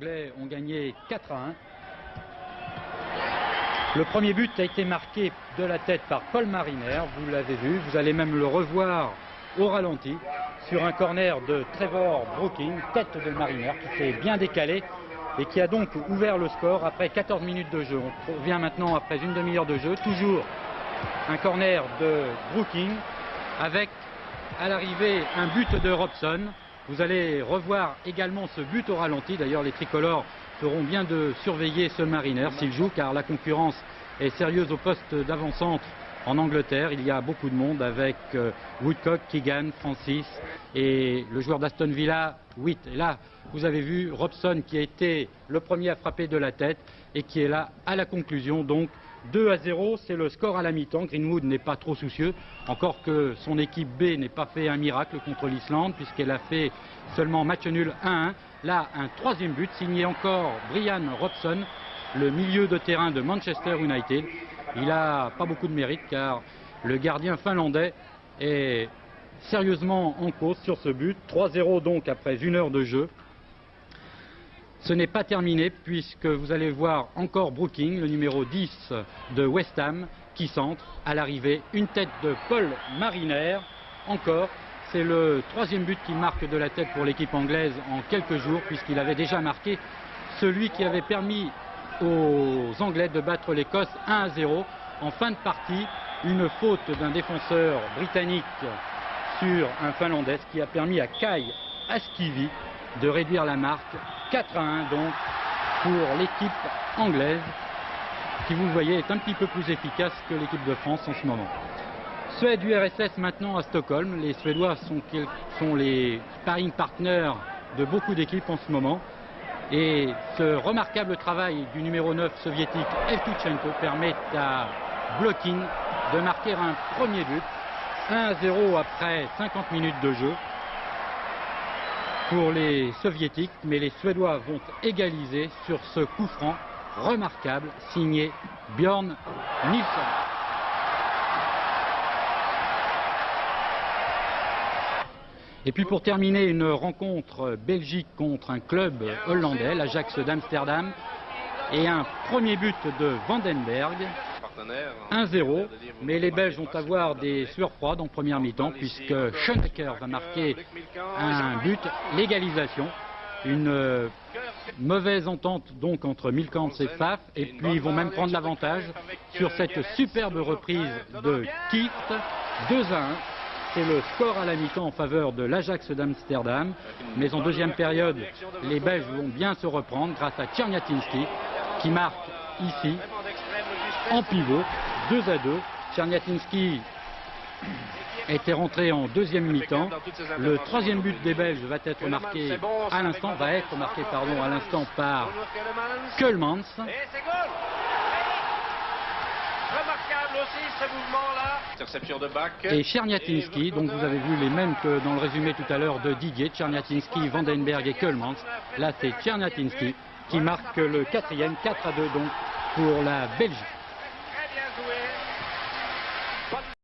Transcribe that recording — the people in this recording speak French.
Anglais ont gagné 4-1. Le premier but a été marqué de la tête par Paul Mariner, vous l'avez vu, vous allez même le revoir au ralenti sur un corner de Trevor Brooking, tête de Mariner, qui s'est bien décalé et qui a donc ouvert le score après 14 minutes de jeu. On revient maintenant après une demi-heure de jeu, toujours un corner de Brooking avec à l'arrivée un but de Robson. Vous allez revoir également ce but au ralenti, d'ailleurs les tricolores feront bien de surveiller ce Mariner s'il joue, car la concurrence est sérieuse au poste d'avant-centre en Angleterre. Il y a beaucoup de monde avec Woodcock, Keegan, Francis et le joueur d'Aston Villa, Witt. Et là, vous avez vu Robson qui a été le premier à frapper de la tête et qui est là à la conclusion. Donc 2-0, c'est le score à la mi-temps. Greenwood n'est pas trop soucieux, encore que son équipe B n'ait pas fait un miracle contre l'Islande puisqu'elle a fait seulement match nul 1-1. Là, un troisième but signé encore Brian Robson, le milieu de terrain de Manchester United. Il n'a pas beaucoup de mérite car le gardien finlandais est sérieusement en cause sur ce but. 3-0 donc après une heure de jeu. Ce n'est pas terminé puisque vous allez voir encore Brooking, le numéro 10 de West Ham, qui centre à l'arrivée. Une tête de Paul Mariner, encore. C'est le troisième but qui marque de la tête pour l'équipe anglaise en quelques jours, puisqu'il avait déjà marqué celui qui avait permis aux Anglais de battre l'Écosse 1-0 en fin de partie. Une faute d'un défenseur britannique sur un Finlandais, ce qui a permis à Kai Askivi de réduire la marque 4-1 donc pour l'équipe anglaise, qui vous le voyez est un petit peu plus efficace que l'équipe de France en ce moment. Suède URSS maintenant à Stockholm. Les Suédois sont les sparring partners de beaucoup d'équipes en ce moment. Et ce remarquable travail du numéro 9 soviétique Evtuchenko permet à Blokhin de marquer un premier but. 1-0 après 50 minutes de jeu pour les soviétiques. Mais les Suédois vont égaliser sur ce coup franc remarquable signé Björn Nilsson. Et puis pour terminer, une rencontre Belgique contre un club hollandais, l'Ajax d'Amsterdam, et un premier but de Vandenberg, 1-0, mais les Belges vont avoir des sueurs froides en première mi-temps puisque Schoenecker va marquer un but, l'égalisation. Une mauvaise entente donc entre Milkans et Pfaff, et puis ils vont même prendre l'avantage sur cette superbe reprise de Kieft, 2-1. C'est le score à la mi-temps en faveur de l'Ajax d'Amsterdam. Mais en deuxième période, les Belges vont bien se reprendre grâce à Czerniatinski qui marque ici en pivot, 2-2. Czerniatinski était rentré en deuxième mi-temps. Le troisième but des Belges va être marqué à l'instant, à l'instant par Keulemans. Remarquable aussi ce mouvement-là. Interception de Bach. Et Czerniatinski, donc vous avez vu les mêmes que dans le résumé tout à l'heure de Didier, Czerniatinski, Vandenberg et Keulemans. Là c'est Czerniatinski qui marque le quatrième, 4-2 donc pour la Belgique.